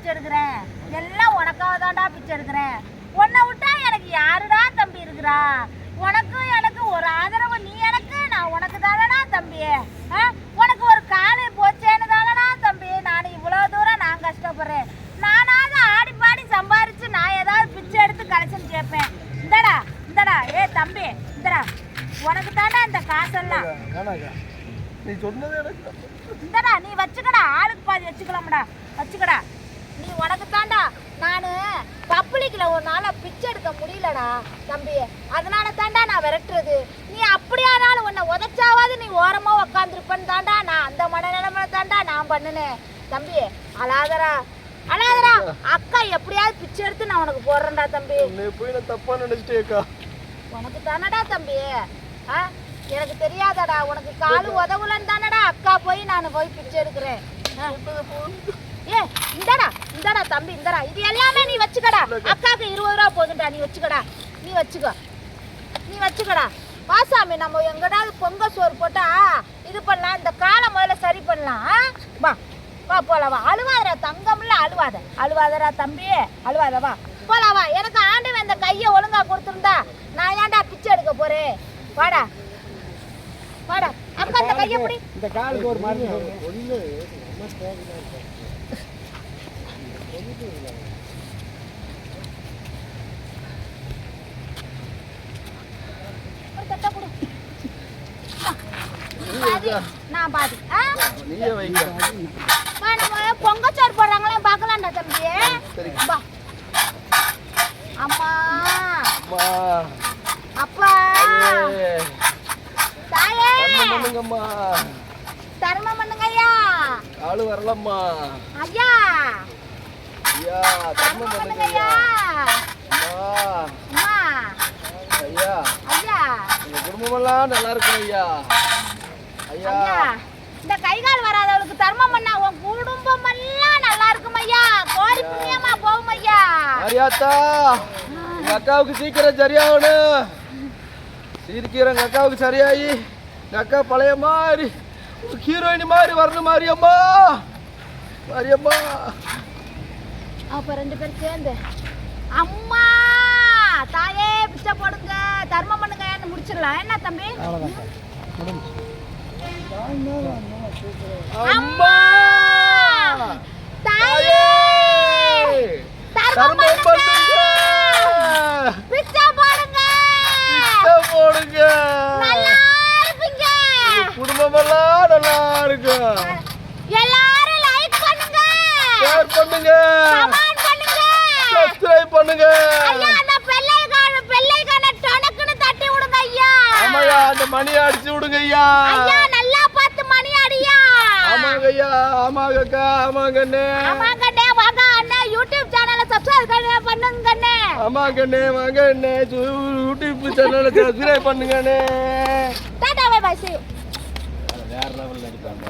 பிச்சை எடுக்கிறேன், எல்லாம் உனக்காக தான்டா பிச்சை எடுக்கிறேன். உன்னை விட்டா எனக்கு யாருடா தம்பி இருக்கிறா? உனக்கு எனக்கு ஒரு ஆதரவு, நீ எனக்கு, நான் உனக்கு தானடா தம்பி. உனக்கு ஒரு காலு போச்சேன்னு தானடா தம்பி நான் இவ்வளோ தூரம் நான் கஷ்டப்படுறேன். நானாவது ஆடி பாடி சம்பாரிச்சு நான் ஏதாவது பிச்சை எடுத்து கலெக்ஷன் கேட்பேன். இந்தடா இந்தடா, ஏ தம்பி இந்தடா, உனக்கு தாண்டா இந்த காசெல்லாம். நீ சொன்னது எனக்கு இந்தடா, நீ வச்சுக்கடா, ஆளுக்கு பாதி வச்சுக்கலாம்டா, வச்சுக்கடா. நீ உனக்கு தாண்டா. நான் பப்ளிக்கில் ஒரு நாளாக பிச்சை எடுக்க முடியலடா தம்பி, அதனால தாண்டா நான் விரட்டுறது. நீ அப்படியானாலும் உன்னை உதச்சாவது நீ ஓரமாக உக்காந்துருப்பேன்னு தாண்டா நான் அந்த மனநிலைமையில தாண்டா நான் பண்ணினேன் தம்பி. அழாதரா அழாதரா, அக்கா எப்படியாவது பிச்சை எடுத்து நான் உனக்கு போடுறேன்டா தம்பி. போய் நான் தப்பா நினைச்சிட்டேக்கா. உனக்கு தானடா தம்பி, எனக்கு தெரியாதடா, உனக்கு காலு உதவுலன்னு தானடா அக்கா போய் நான் போய் பிச்சை எடுக்கிறேன். ஏ இந்தடா இந்தடா தம்பி, இந்தடா, இது எல்லாமே நீ வச்சுக்கடா. அக்காவுக்கு 20 ரூபா போதுண்டா, நீ வச்சுக்கடா, நீ வச்சுக்கோ, நீ வச்சுக்கடா. வாசாமி, நம்ம எங்கடாவது பொங்க சோறு போட்டா இது பண்ணலாம், இந்த காலை முதல்ல சரி பண்ணலாம். வா வா போலாம், வா. அழுவாதரா தங்கம்ல, அழுவாதரா தம்பி, அழுவாத, வா போலாம், வா. எனக்கு ஆண்டவன் இந்த கையை ஒழுங்கா கொடுத்துருந்தா நான் ஏன்டா பிச்சை எடுக்க போறேன்? வாடா வாடா, அக்கா இந்த கையை பிடி. இந்த காலுக்கு ஒரு மாதிரி நான் பாதி நீயே வைங்க. பொங்கச்சோறு போடுறாங்களே பார்க்கலாம்டா தம்பி. வா. அம்மா அப்பா தாயே பண்ணுங்கம்மா, தர்மம் பண்ணுங்க ஐயா. ஆளு வரலம்மா ஐயா, ஐயா, தர்மம் பண்ணுங்க ஐயா. அம்மா அம்மா ஐயா, ஐயா, உங்க குடும்பமெல்லாம் நல்லா இருக்கும் ஐயா. ஐயா, இந்த கை கால் வராதவளுக்கு தர்மம் பண்ணா உன் குடும்பம் எல்லாம் நல்லா இருக்கும் ஐயா. கோரி புண்ணியமா போகும் ஐயா. மரியாத்தா, எங்க அக்காவுக்கு சீக்கிரம் சரியாகணும். சீக்கிரம் எங்க அக்காவுக்கு சரியாகி எங்க அக்கா பழைய மாதிரி ஹீரோயினி மாதிரி வரணும். மாரியம்மா, மாரியம்மா. அப்ப 2 பேரும் சேர்ந்து அம்மா தாயே பிச்சை போடுங்க, தர்மம் பண்ணுங்க முடிச்சிடலாம். என்ன தம்பி? அம்மா தாயே தர்மம் பண்ணுங்க, பிச்சை போடுங்க, பிச்சை போடுங்க. நல்லா இருப்பீங்க, குடும்பமெல்லாம் நல்லா இருக்கும். எல்லாரும் லைக் பண்ணுங்க, ஷேர் பண்ணுங்க, கமெண்ட் பண்ணுங்க, சப்ஸ்கிரைப் பண்ணுங்க. ஐயா அந்த பெல்லைக்கான டொனக்குன்னு தட்டி விடுங்க ஐயா. ஆமாயா, அந்த மணி அடிச்சு விடுங்க ஐயா. ஐயா நல்லா பார்த்து மணி அடியா. ஆமாங்க ஐயா, ஆமாங்க அக்கா, ஆமாங்க அண்ணே, ஆமாங்க அண்ணே, வாங்க அண்ணே, யூடியூப் சேனலை சப்ஸ்கிரைப் பண்ணுங்க அண்ணே. ஆமாங்க அண்ணே, வாங்க அண்ணே, யூடியூப் சேனலை சப்ஸ்கிரைப் பண்ணுங்க அண்ணே. Tata bye bye, see you. வேற லெவல்ல அடிப்பாங்க.